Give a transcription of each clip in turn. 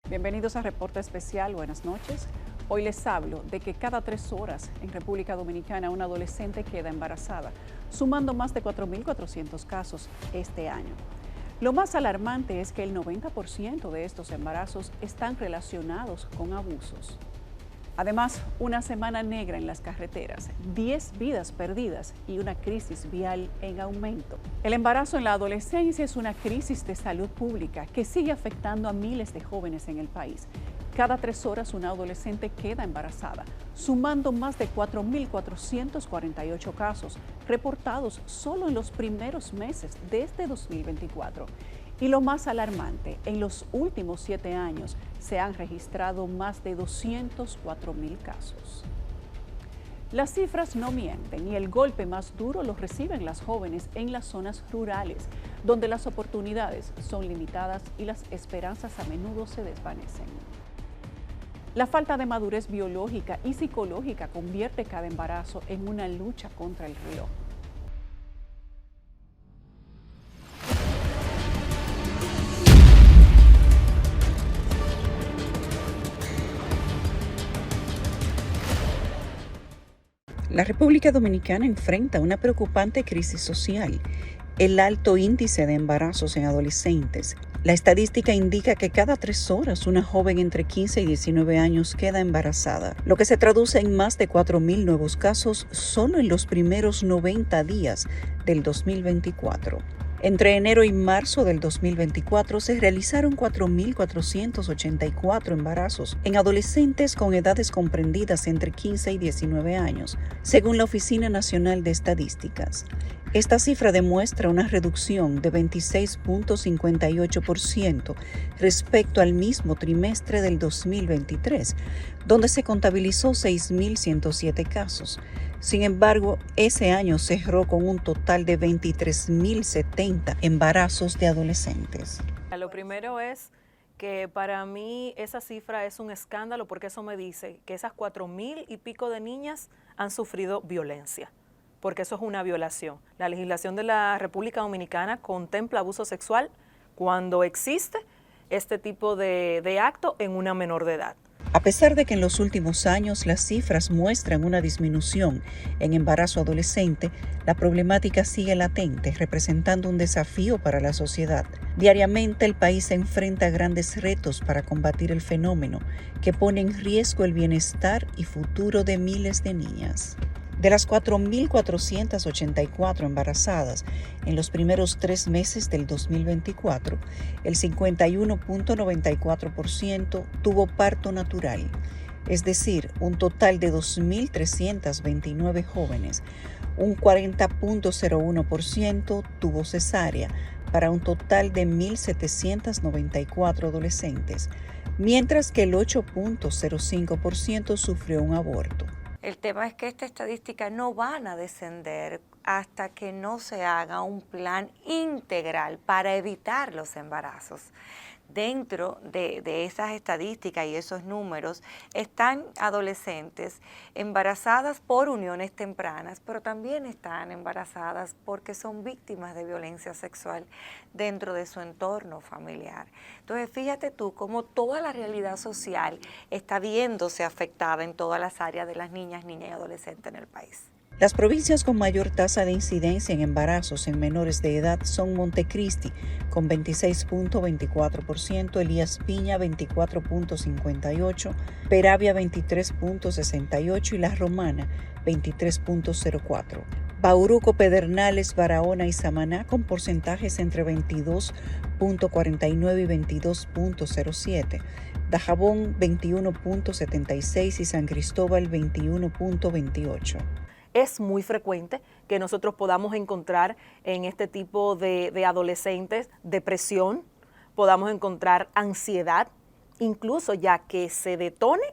Bienvenidos a Reporte Especial, buenas noches. Hoy les hablo de que cada 3 horas en República Dominicana una adolescente queda embarazada, sumando más de 4.400 casos este año. Lo más alarmante es que el 90% de estos embarazos están relacionados con abusos. Además, una semana negra en las carreteras, 10 vidas perdidas y una crisis vial en aumento. El embarazo en la adolescencia es una crisis de salud pública que sigue afectando a miles de jóvenes en el país. Cada 3 horas una adolescente queda embarazada, sumando más de 4.448 casos reportados solo en los primeros meses de este 2024. Y lo más alarmante, en los últimos 7 años se han registrado más de 204.000 casos. Las cifras no mienten y el golpe más duro lo reciben las jóvenes en las zonas rurales, donde las oportunidades son limitadas y las esperanzas a menudo se desvanecen. La falta de madurez biológica y psicológica convierte cada embarazo en una lucha contra el reloj. La República Dominicana enfrenta una preocupante crisis social, el alto índice de embarazos en adolescentes. La estadística indica que cada 3 horas una joven entre 15 y 19 años queda embarazada, lo que se traduce en más de 4.000 nuevos casos solo en los primeros 90 días del 2024. Entre enero y marzo del 2024 se realizaron 4.484 embarazos en adolescentes con edades comprendidas entre 15 y 19 años, según la Oficina Nacional de Estadísticas. Esta cifra demuestra una reducción de 26.58% respecto al mismo trimestre del 2023, donde se contabilizó 6.107 casos. Sin embargo, ese año cerró con un total de 23.070 embarazos de adolescentes. Lo primero es que para mí esa cifra es un escándalo porque eso me dice que esas 4.000 y pico de niñas han sufrido violencia, porque eso es una violación. La legislación de la República Dominicana contempla abuso sexual cuando existe este tipo de acto en una menor de edad. A pesar de que en los últimos años las cifras muestran una disminución en embarazo adolescente, la problemática sigue latente, representando un desafío para la sociedad. Diariamente el país se enfrenta a grandes retos para combatir el fenómeno, que pone en riesgo el bienestar y futuro de miles de niñas. De las 4.484 embarazadas en los primeros 3 meses del 2024, el 51.94% tuvo parto natural, es decir, un total de 2.329 jóvenes. Un 40.01% tuvo cesárea, para un total de 1.794 adolescentes, mientras que el 8.05% sufrió un aborto. El tema es que esta estadística no van a descender hasta que no se haga un plan integral para evitar los embarazos. Dentro de esas estadísticas y esos números están adolescentes embarazadas por uniones tempranas, pero también están embarazadas porque son víctimas de violencia sexual dentro de su entorno familiar. Entonces, fíjate tú cómo toda la realidad social está viéndose afectada en todas las áreas de las niñas y adolescentes en el país. Las provincias con mayor tasa de incidencia en embarazos en menores de edad son Montecristi, con 26.24%, Elías Piña, 24.58%, Peravia, 23.68% y La Romana, 23.04%. Bauruco, Pedernales, Barahona y Samaná con porcentajes entre 22.49 y 22.07%. Dajabón, 21.76% y San Cristóbal, 21.28%. Es muy frecuente que nosotros podamos encontrar en este tipo de adolescentes depresión, podamos encontrar ansiedad, incluso ya que se detone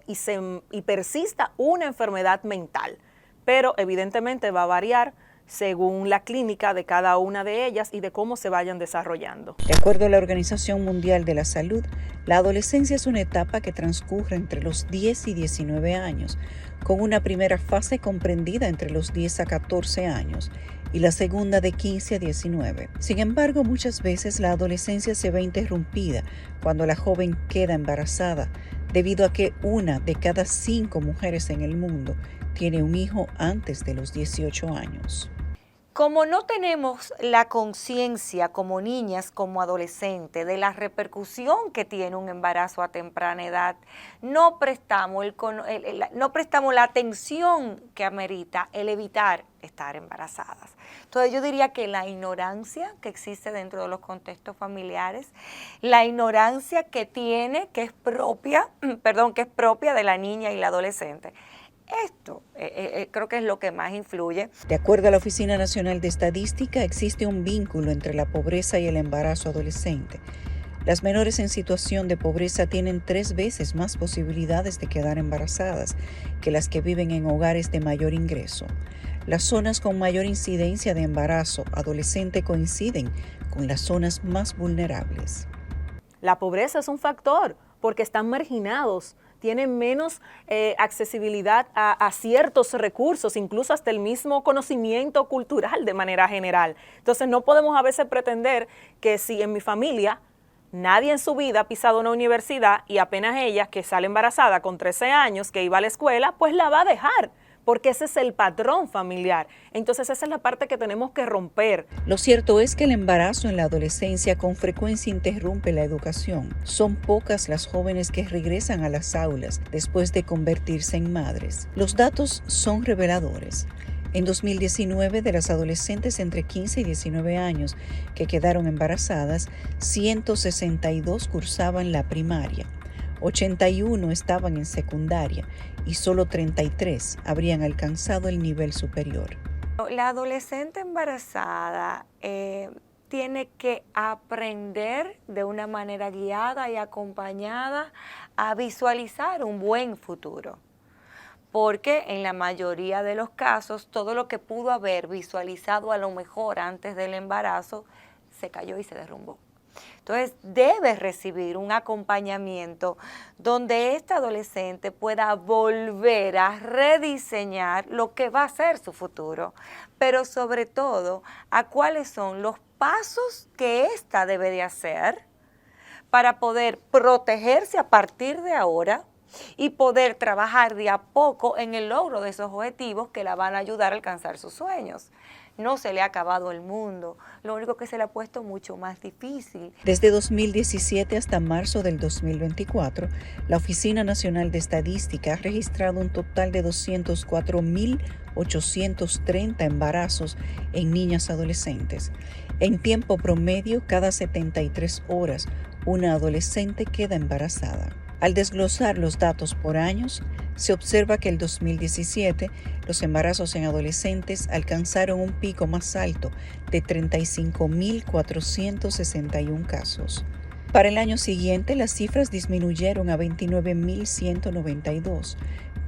y persista una enfermedad mental. Pero evidentemente va a variar según la clínica de cada una de ellas y de cómo se vayan desarrollando. De acuerdo a la Organización Mundial de la Salud, la adolescencia es una etapa que transcurre entre los 10 y 19 años, con una primera fase comprendida entre los 10 a 14 años y la segunda de 15 a 19. Sin embargo, muchas veces la adolescencia se ve interrumpida cuando la joven queda embarazada, debido a que 1 de cada 5 mujeres en el mundo tiene un hijo antes de los 18 años. Como no tenemos la conciencia como niñas, como adolescentes, de la repercusión que tiene un embarazo a temprana edad, no prestamos la atención que amerita el evitar estar embarazadas. Entonces yo diría que la ignorancia que existe dentro de los contextos familiares, la ignorancia que es propia de la niña y la adolescente, esto creo que es lo que más influye. De acuerdo a la Oficina Nacional de Estadística, existe un vínculo entre la pobreza y el embarazo adolescente. Las menores en situación de pobreza tienen 3 veces más posibilidades de quedar embarazadas que las que viven en hogares de mayor ingreso. Las zonas con mayor incidencia de embarazo adolescente coinciden con las zonas más vulnerables. La pobreza es un factor porque están marginados, tienen menos accesibilidad a ciertos recursos, incluso hasta el mismo conocimiento cultural de manera general. Entonces no podemos a veces pretender que si en mi familia nadie en su vida ha pisado una universidad y apenas ella que sale embarazada con 13 años, que iba a la escuela, pues la va a dejar, porque ese es el patrón familiar. Entonces esa es la parte que tenemos que romper. Lo cierto es que el embarazo en la adolescencia con frecuencia interrumpe la educación. Son pocas las jóvenes que regresan a las aulas después de convertirse en madres. Los datos son reveladores. En 2019, de las adolescentes entre 15 y 19 años que quedaron embarazadas, 162 cursaban la primaria. 81 estaban en secundaria y solo 33 habrían alcanzado el nivel superior. La adolescente embarazada tiene que aprender de una manera guiada y acompañada a visualizar un buen futuro. Porque en la mayoría de los casos, todo lo que pudo haber visualizado a lo mejor antes del embarazo, se cayó y se derrumbó. Entonces, debe recibir un acompañamiento donde esta adolescente pueda volver a rediseñar lo que va a ser su futuro, pero sobre todo, a cuáles son los pasos que ésta debe de hacer para poder protegerse a partir de ahora y poder trabajar de a poco en el logro de esos objetivos que la van a ayudar a alcanzar sus sueños. No se le ha acabado el mundo, lo único que se le ha puesto mucho más difícil. Desde 2017 hasta marzo del 2024, la Oficina Nacional de Estadística ha registrado un total de 204.830 embarazos en niñas adolescentes. En tiempo promedio, cada 73 horas, una adolescente queda embarazada. Al desglosar los datos por años, se observa que en el 2017 los embarazos en adolescentes alcanzaron un pico más alto de 35.461 casos. Para el año siguiente, las cifras disminuyeron a 29.192,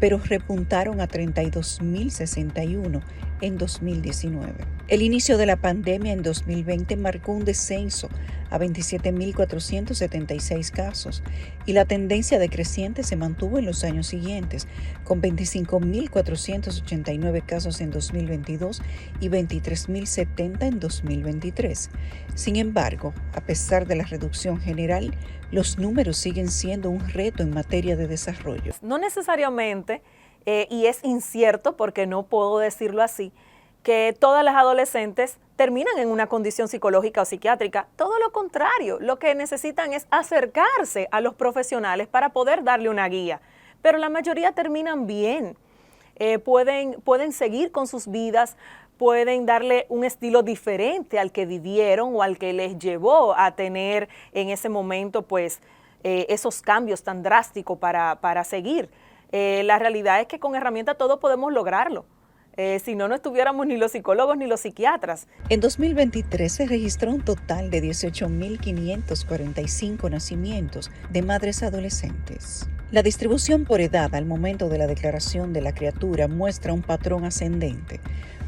pero repuntaron a 32.061 en 2019. El inicio de la pandemia en 2020 marcó un descenso a 27.476 casos y la tendencia decreciente se mantuvo en los años siguientes, con 25.489 casos en 2022 y 23.070 en 2023. Sin embargo, a pesar de la reducción general, los números siguen siendo un reto en materia de desarrollo. No necesariamente, y es incierto porque no puedo decirlo así, que todas las adolescentes terminan en una condición psicológica o psiquiátrica. Todo lo contrario, lo que necesitan es acercarse a los profesionales para poder darle una guía. Pero la mayoría terminan bien, pueden seguir con sus vidas, pueden darle un estilo diferente al que vivieron o al que les llevó a tener en ese momento pues esos cambios tan drásticos para seguir. La realidad es que con herramientas todos podemos lograrlo. Si no, no estuviéramos ni los psicólogos ni los psiquiatras. En 2023 se registró un total de 18.545 nacimientos de madres adolescentes. La distribución por edad al momento de la declaración de la criatura muestra un patrón ascendente.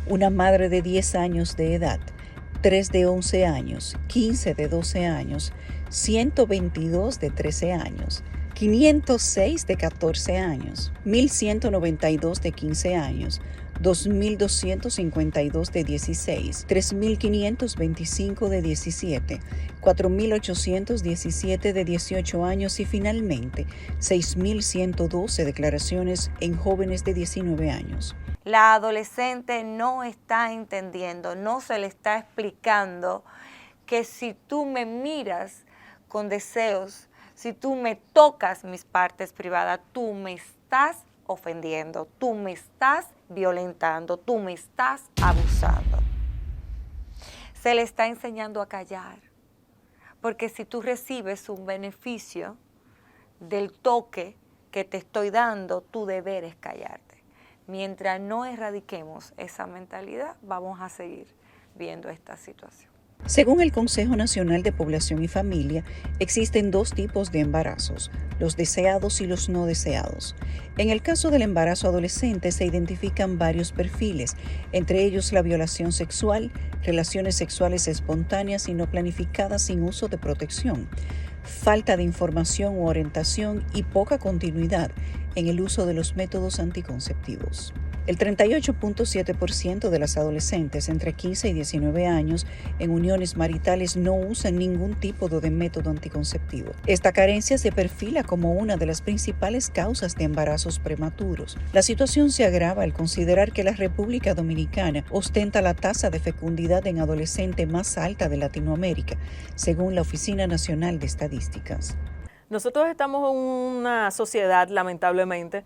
Una madre de 10 años de edad, 3 de 11 años, 15 de 12 años, 122 de 13 años, 506 de 14 años, 1.192 de 15 años, 2.252 de 16, 3.525 de 17, 4.817 de 18 años y finalmente 6.112 declaraciones en jóvenes de 19 años. La adolescente no está entendiendo, no se le está explicando que si tú me miras con deseos, si tú me tocas mis partes privadas, tú me estás ofendiendo, tú me estás violentando, tú me estás abusando. Se le está enseñando a callar, porque si tú recibes un beneficio del toque que te estoy dando, tu deber es callarte. Mientras no erradiquemos esa mentalidad, vamos a seguir viendo esta situación. Según el Consejo Nacional de Población y Familia, existen dos tipos de embarazos, los deseados y los no deseados. En el caso del embarazo adolescente se identifican varios perfiles, entre ellos la violación sexual, relaciones sexuales espontáneas y no planificadas sin uso de protección, falta de información u orientación y poca continuidad en el uso de los métodos anticonceptivos. El 38.7% de las adolescentes entre 15 y 19 años en uniones maritales no usan ningún tipo de método anticonceptivo. Esta carencia se perfila como una de las principales causas de embarazos prematuros. La situación se agrava al considerar que la República Dominicana ostenta la tasa de fecundidad en adolescente más alta de Latinoamérica, según la Oficina Nacional de Estadísticas. Nosotros estamos en una sociedad, lamentablemente,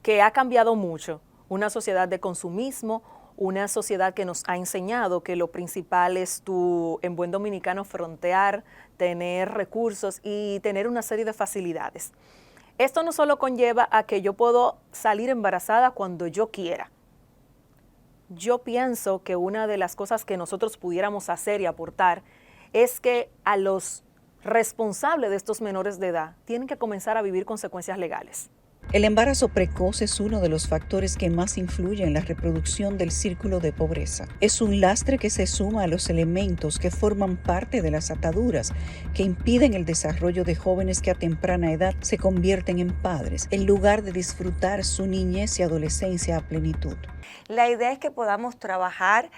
que ha cambiado mucho. Una sociedad de consumismo, una sociedad que nos ha enseñado que lo principal es en buen dominicano, frontear, tener recursos y tener una serie de facilidades. Esto no solo conlleva a que yo puedo salir embarazada cuando yo quiera. Yo pienso que una de las cosas que nosotros pudiéramos hacer y aportar es que a los responsables de estos menores de edad tienen que comenzar a vivir consecuencias legales. El embarazo precoz es uno de los factores que más influye en la reproducción del círculo de pobreza. Es un lastre que se suma a los elementos que forman parte de las ataduras que impiden el desarrollo de jóvenes que a temprana edad se convierten en padres, en lugar de disfrutar su niñez y adolescencia a plenitud. La idea es que podamos trabajar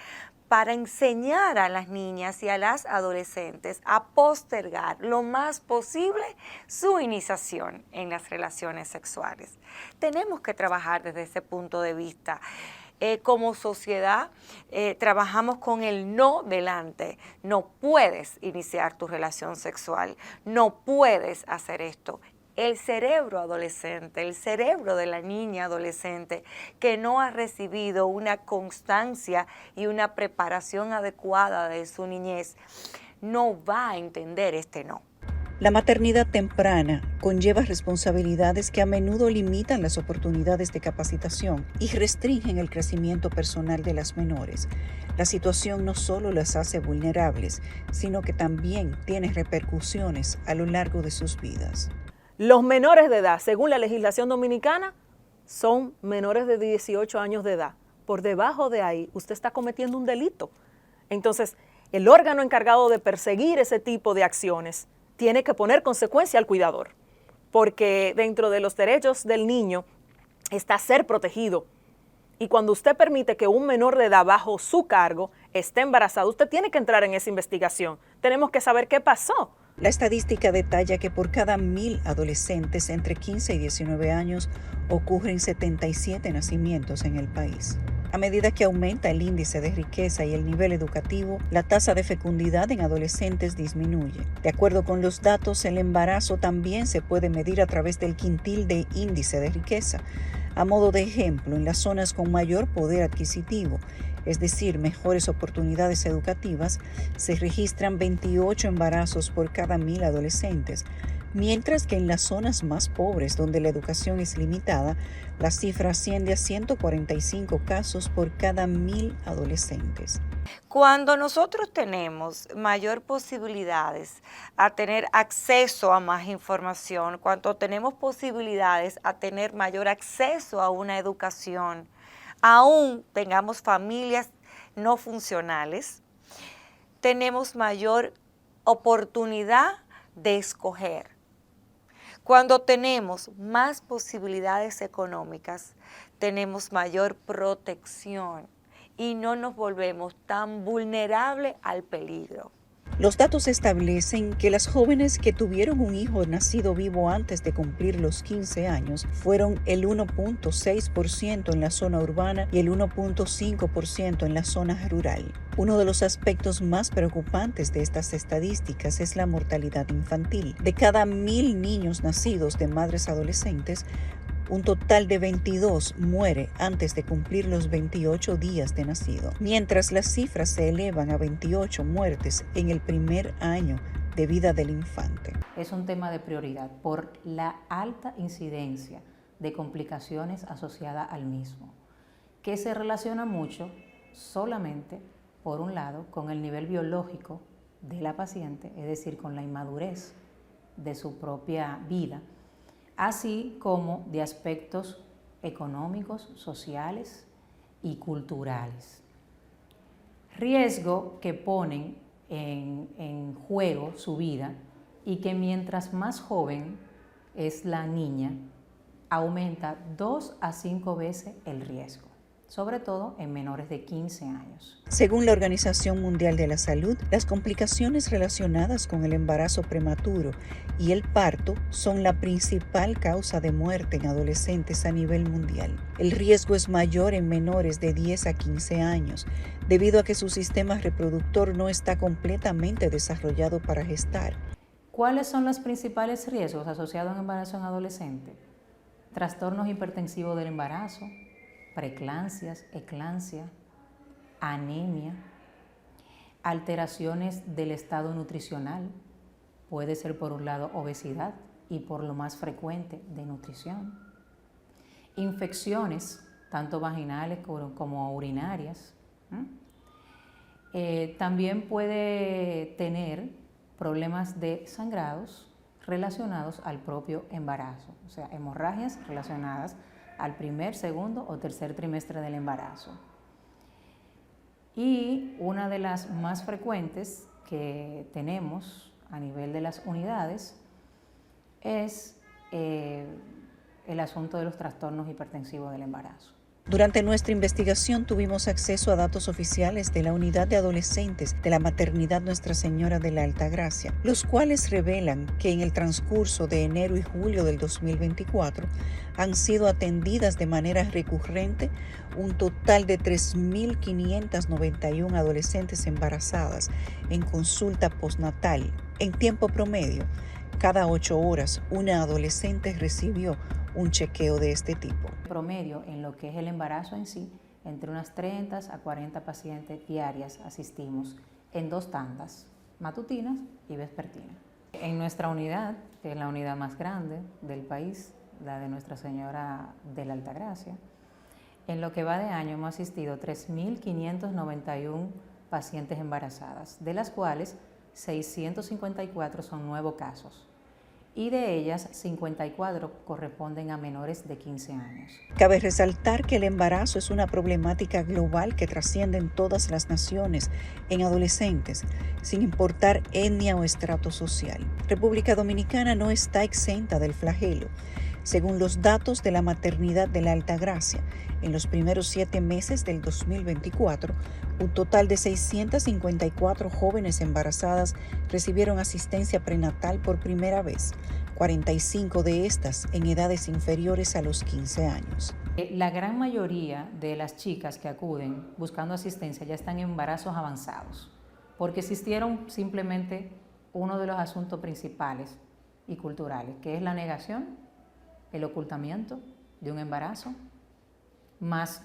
para enseñar a las niñas y a las adolescentes a postergar lo más posible su iniciación en las relaciones sexuales. Tenemos que trabajar desde ese punto de vista. Como sociedad trabajamos con el no delante. No puedes iniciar tu relación sexual, no puedes hacer esto. El cerebro adolescente, el cerebro de la niña adolescente que no ha recibido una constancia y una preparación adecuada de su niñez, no va a entender este no. La maternidad temprana conlleva responsabilidades que a menudo limitan las oportunidades de capacitación y restringen el crecimiento personal de las menores. La situación no solo las hace vulnerables, sino que también tiene repercusiones a lo largo de sus vidas. Los menores de edad, según la legislación dominicana, son menores de 18 años de edad. Por debajo de ahí, usted está cometiendo un delito. Entonces, el órgano encargado de perseguir ese tipo de acciones tiene que poner consecuencia al cuidador, porque dentro de los derechos del niño está ser protegido. Y cuando usted permite que un menor de edad bajo su cargo esté embarazado, usted tiene que entrar en esa investigación. Tenemos que saber qué pasó. La estadística detalla que por cada 1.000 adolescentes entre 15 y 19 años ocurren 77 nacimientos en el país. A medida que aumenta el índice de riqueza y el nivel educativo, la tasa de fecundidad en adolescentes disminuye. De acuerdo con los datos, el embarazo también se puede medir a través del quintil de índice de riqueza. A modo de ejemplo, en las zonas con mayor poder adquisitivo, es decir, mejores oportunidades educativas, se registran 28 embarazos por cada 1.000 adolescentes, mientras que en las zonas más pobres, donde la educación es limitada, la cifra asciende a 145 casos por cada 1.000 adolescentes. Cuando nosotros tenemos mayor posibilidades a tener acceso a más información, cuando tenemos posibilidades a tener mayor acceso a una educación, aún tengamos familias no funcionales, tenemos mayor oportunidad de escoger. Cuando tenemos más posibilidades económicas, tenemos mayor protección y no nos volvemos tan vulnerables al peligro. Los datos establecen que las jóvenes que tuvieron un hijo nacido vivo antes de cumplir los 15 años fueron el 1.6% en la zona urbana y el 1.5% en la zona rural. Uno de los aspectos más preocupantes de estas estadísticas es la mortalidad infantil. De cada 1.000 niños nacidos de madres adolescentes, un total de 22 muere antes de cumplir los 28 días de nacido, mientras las cifras se elevan a 28 muertes en el primer año de vida del infante. Es un tema de prioridad por la alta incidencia de complicaciones asociadas al mismo, que se relaciona mucho solamente, por un lado, con el nivel biológico de la paciente, es decir, con la inmadurez de su propia vida, así como de aspectos económicos, sociales y culturales. Riesgo que ponen en juego su vida y que mientras más joven es la niña, aumenta 2 a 5 veces el riesgo, sobre todo en menores de 15 años. Según la Organización Mundial de la Salud, las complicaciones relacionadas con el embarazo prematuro y el parto son la principal causa de muerte en adolescentes a nivel mundial. El riesgo es mayor en menores de 10 a 15 años, debido a que su sistema reproductor no está completamente desarrollado para gestar. ¿Cuáles son los principales riesgos asociados a un embarazo en adolescente? Trastornos hipertensivos del embarazo, preeclampsias, eclampsia, anemia, alteraciones del estado nutricional, puede ser por un lado obesidad y por lo más frecuente desnutrición, infecciones tanto vaginales como urinarias. También puede tener problemas de sangrados relacionados al propio embarazo, o sea, hemorragias relacionadas al primer, segundo o tercer trimestre del embarazo. Y una de las más frecuentes que tenemos a nivel de las unidades es el asunto de los trastornos hipertensivos del embarazo. Durante nuestra investigación tuvimos acceso a datos oficiales de la Unidad de Adolescentes de la Maternidad Nuestra Señora de la Altagracia, los cuales revelan que en el transcurso de enero y julio del 2024 han sido atendidas de manera recurrente un total de 3.591 adolescentes embarazadas en consulta postnatal. En tiempo promedio, cada 8 horas, una adolescente recibió un chequeo de este tipo. Promedio en lo que es el embarazo en sí, entre unas 30 a 40 pacientes diarias asistimos en 2 tandas, matutinas y vespertinas. En nuestra unidad, que es la unidad más grande del país, la de Nuestra Señora de la Altagracia, en lo que va de año hemos asistido 3.591 pacientes embarazadas, de las cuales 654 son nuevos casos, y de ellas 54 corresponden a menores de 15 años. Cabe resaltar que el embarazo es una problemática global que trasciende en todas las naciones en adolescentes, sin importar etnia o estrato social. República Dominicana no está exenta del flagelo. Según los datos de la Maternidad de la Altagracia, en los primeros 7 meses del 2024, un total de 654 jóvenes embarazadas recibieron asistencia prenatal por primera vez, 45 de estas en edades inferiores a los 15 años. La gran mayoría de las chicas que acuden buscando asistencia ya están en embarazos avanzados, porque existieron simplemente uno de los asuntos principales y culturales, que es la negación, el ocultamiento de un embarazo, más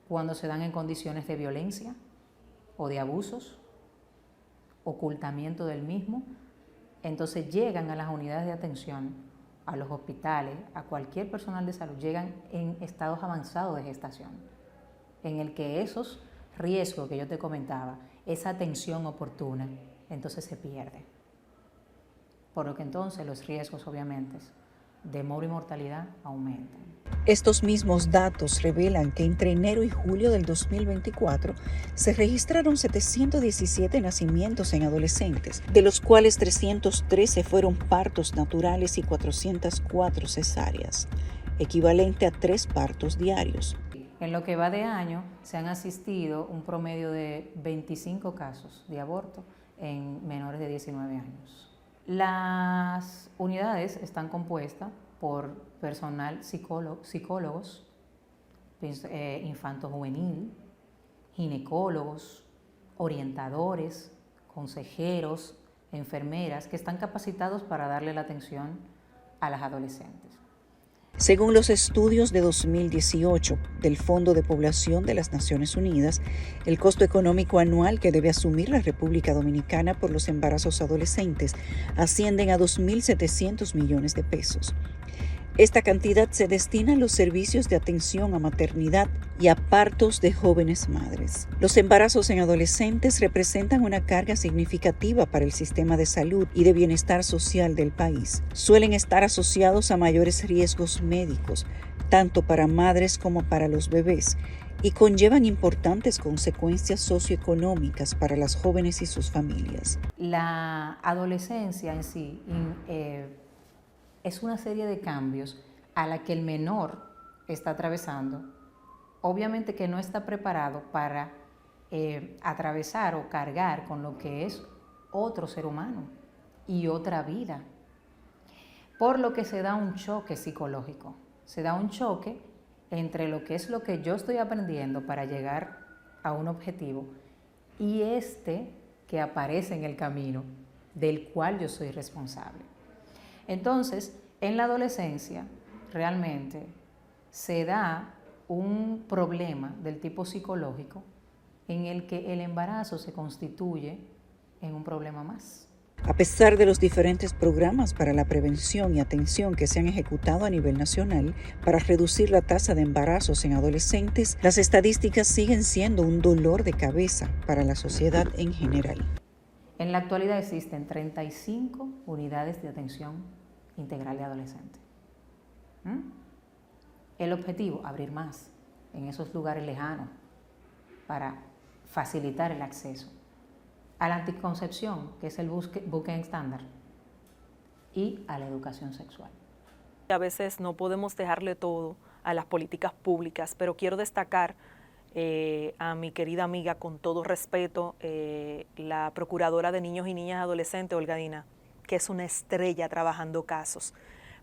cuando se dan en condiciones de violencia o de abusos, ocultamiento del mismo. Entonces llegan a las unidades de atención, a los hospitales, a cualquier personal de salud, llegan en estados avanzados de gestación, en el que esos riesgos que yo te comentaba, esa atención oportuna, entonces se pierde. Por lo que entonces los riesgos, obviamente, de morbimortalidad aumentan. Estos mismos datos revelan que entre enero y julio del 2024 se registraron 717 nacimientos en adolescentes, de los cuales 313 fueron partos naturales y 404 cesáreas, equivalente a 3 partos diarios. En lo que va de año se han asistido un promedio de 25 casos de aborto en menores de 19 años. Las unidades están compuestas por personal psicólogos, infanto-juvenil, ginecólogos, orientadores, consejeros, enfermeras que están capacitados para darle la atención a las adolescentes. Según los estudios de 2018 del Fondo de Población de las Naciones Unidas, el costo económico anual que debe asumir la República Dominicana por los embarazos adolescentes ascienden a 2.700 millones de pesos. Esta cantidad se destina a los servicios de atención a maternidad y a partos de jóvenes madres. Los embarazos en adolescentes representan una carga significativa para el sistema de salud y de bienestar social del país. Suelen estar asociados a mayores riesgos médicos, tanto para madres como para los bebés, y conllevan importantes consecuencias socioeconómicas para las jóvenes y sus familias. La adolescencia en sí es una serie de cambios a la que el menor está atravesando. Obviamente que no está preparado para atravesar o cargar con lo que es otro ser humano y otra vida. Por lo que se da un choque psicológico, se da un choque entre lo que es lo que yo estoy aprendiendo para llegar a un objetivo y este que aparece en el camino del cual yo soy responsable. Entonces, en la adolescencia realmente se da un problema del tipo psicológico en el que el embarazo se constituye en un problema más. A pesar de los diferentes programas para la prevención y atención que se han ejecutado a nivel nacional para reducir la tasa de embarazos en adolescentes, las estadísticas siguen siendo un dolor de cabeza para la sociedad en general. En la actualidad existen 35 unidades de atención integral de adolescentes. El objetivo, abrir más en esos lugares lejanos para facilitar el acceso a la anticoncepción, que es el buque estándar, y a la educación sexual. A veces no podemos dejarle todo a las políticas públicas, pero quiero destacar a mi querida amiga, con todo respeto, la Procuradora de Niños y Niñas Adolescentes, Olga Dina, que es una estrella trabajando casos.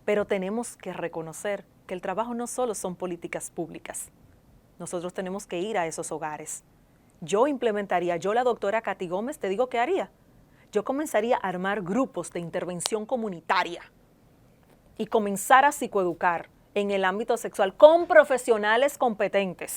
Pero tenemos que reconocer que el trabajo no solo son políticas públicas. Nosotros tenemos que ir a esos hogares. Yo implementaría, la doctora Katy Gómez, te digo qué haría. Yo comenzaría a armar grupos de intervención comunitaria y comenzar a psicoeducar en el ámbito sexual con profesionales competentes.